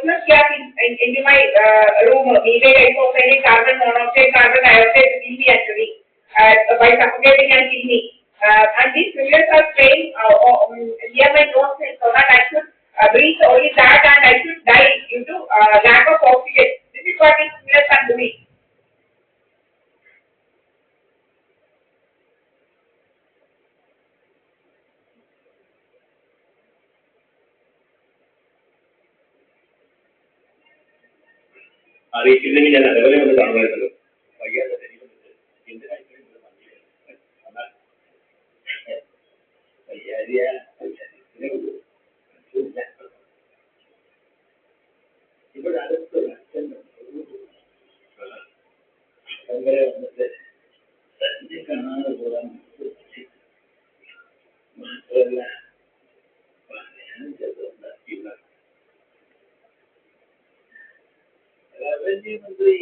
personal gas into my room. Maybe I saw any carbon monoxide, carbon dioxide to kill me actually by suffocating and kill me. And these millets are staying near my nose so that I should breathe only that and I should die due to lack of oxygen. This is what these millets are doing. അറിയിച്ചില്ലെങ്കിൽ ഞാൻ അതേപോലെ ഒന്ന് കാണുമായിരുന്നല്ലോ. വയ്യാതെ ഇവിടെ അടുത്തൊരു അച്ഛൻ അങ്ങനെ വന്നിട്ട് തന്നെ കാണാതെ പോകാൻ മാത്രമല്ല പറയാനും ചെറുതുണ്ടാക്കിയില്ല. റവന്യൂ മന്ത്രി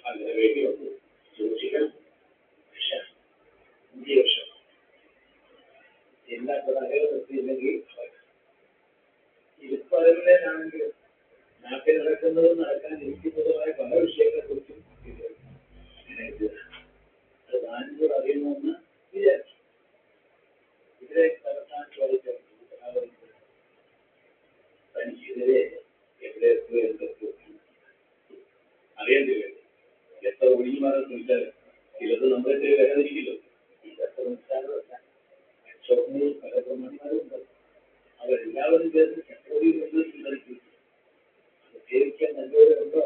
അങ്ങനെ വേണ്ടി വന്നു. സൂക്ഷിക്കണം. 5 വർഷം എല്ലാ പ്രധാനവും നിർത്തിയില്ലെങ്കിൽ ഇതിപ്പോ അതിനാണെങ്കിൽ നാട്ടിൽ നടക്കുന്നതും നടക്കാനിരിക്കുന്നതുമായ പല വിഷയങ്ങളെ കുറിച്ചും അത് നാനൂറ് അറിയണമെന്ന് വിചാരിച്ചു. ഇതിലെ നടത്താൻ ചോദിച്ചു തനിക്കെതിരെ എവിടെയൊക്കെ എന്തൊക്കെ അറിയേണ്ടി വരും. എത്ര ഒഴിഞ്ഞുമാറാൻ ശ്രമിച്ചാൽ ചിലത് നമ്മളെ വരാതിരിക്കില്ലോ. ഈ ചട്ടമനുഷ്ഠാനമല്ല സ്വപ്നവും പല പ്രമാണിമാരും ഉണ്ടാവും. അവരെല്ലാവരും ചേർന്ന് ചട്ടോടിയിൽ കളിക്കും. അത് സേവിക്കാൻ നല്ലവരുണ്ടോ?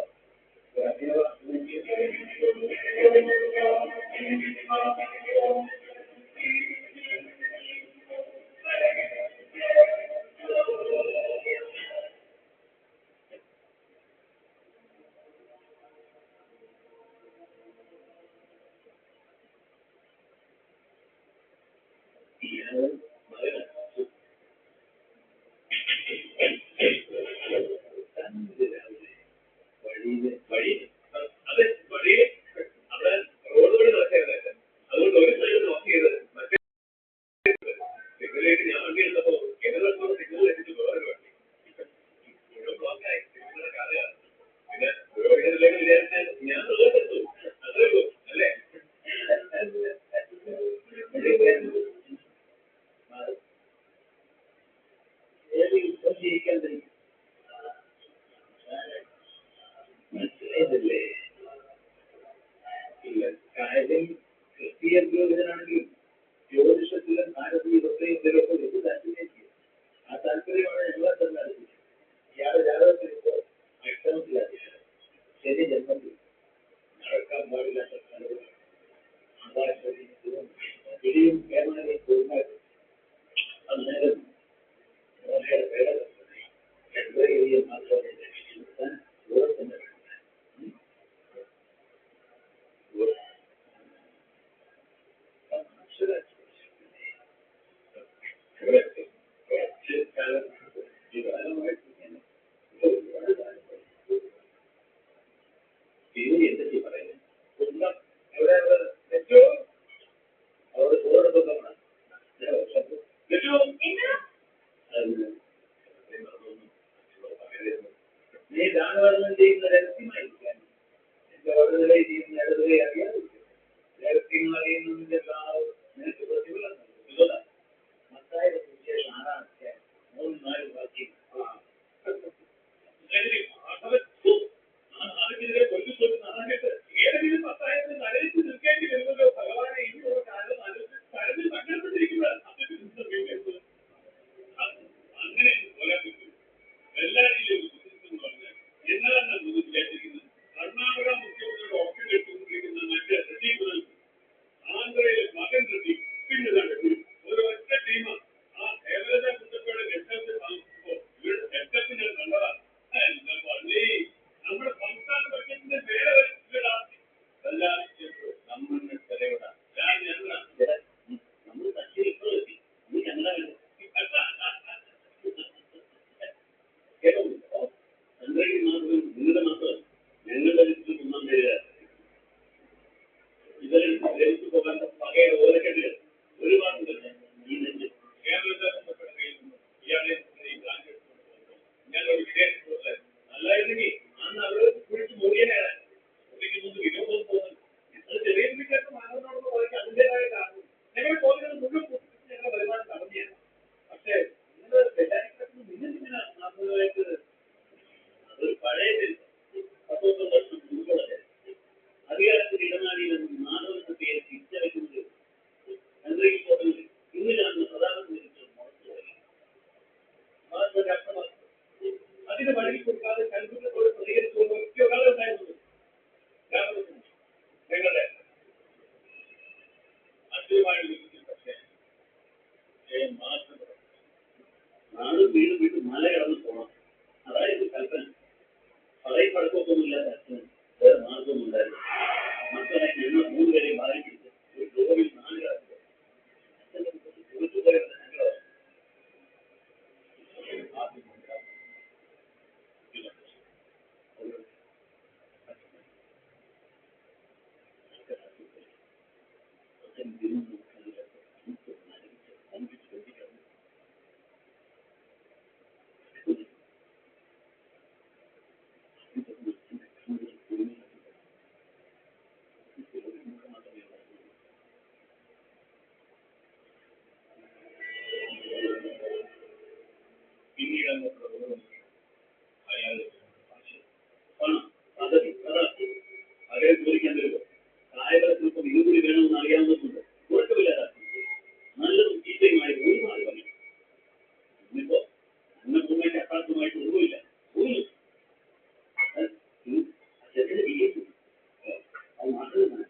ഒരു അഭിനവ പഴയ പത്തൊമ്പത് വർഷം മുൻപുള്ളത് അധികാരത്തിൽ ഇടനാഴിയിലെന്ന് മാധവന്റെ പേര് തിരിച്ചറിയുന്നത് ഹെൻറി ഫോർഡിൽ ഇന്ന് കാണുന്ന പ്രധാനമന്ത്രി അതിന് വഴി കൊടുക്കാതെ കൽപ്പിച്ചതോട് പ്രതികരിച്ചുകൊണ്ട് ഒറ്റ ഞങ്ങളുടെ അച്ഛനുമായി പക്ഷേ മാത്രം നാട് വീട് വീട്ട് മല കടന്ന് പോകണം. അതായത് കൽപ്പന. പറയും പഴക്കമൊന്നുമില്ലാത്ത അച്ഛന് വേറെ മാർഗമൊന്നും ഉണ്ടായിരുന്നു. മക്കളെ ഞങ്ങൾ 3 പേരെയും ബാധിച്ചിട്ട് ഒരു ഗോവിൽ 4 കാലത്ത് അച്ഛനെ കുറിച്ചുപോയ ഞങ്ങളാണ്. പിന്നീട് അയാൾ പണം പദവി അതേ ചോദിക്കാൻ വരുമ്പോൾ കായകൾക്കൊപ്പം ഇതുകൂടി വേണമെന്ന് അറിയാവുന്നതുകൊണ്ട് കുഴപ്പമില്ലാതാക്കി നല്ലതും ചീത്തയുമായി 3 നാൾ പറഞ്ഞു. ഇന്നിപ്പോ അന്നപൂർണ്ണയ്ക്ക് അസാധ്യമായിട്ട് ഒന്നുമില്ല. അച്ഛനെ വിജയിച്ചു. അത് മാത്രമല്ല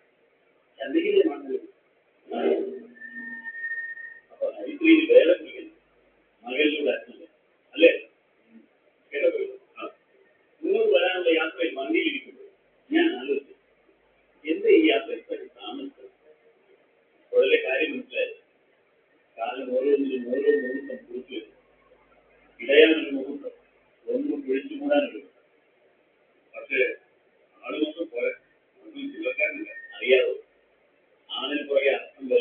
ചന്ദ്രയിലെ മാത്രമേ അപ്പൊ ഹരിത്രിയിൽ വേറെ കുടിക്കുന്നു മകളിലൂടെ അച്ഛനെ അല്ലേ കേട്ടോ. മുന്നോട്ട് വരാനുള്ള യാത്രയിൽ വണ്ടിയിലിരിക്കുമ്പോൾ ഞാൻ ആലോചിച്ചു, എന്റെ ഈ യാത്ര എപ്പോഴും താമസിച്ചത് ഉടലെ കാര്യം മനസ്സിലായത്. കാലം ഓരോന്നിലും ഓരോ മുഹൂർത്തം കുറിച്ചു ഇടയാൻ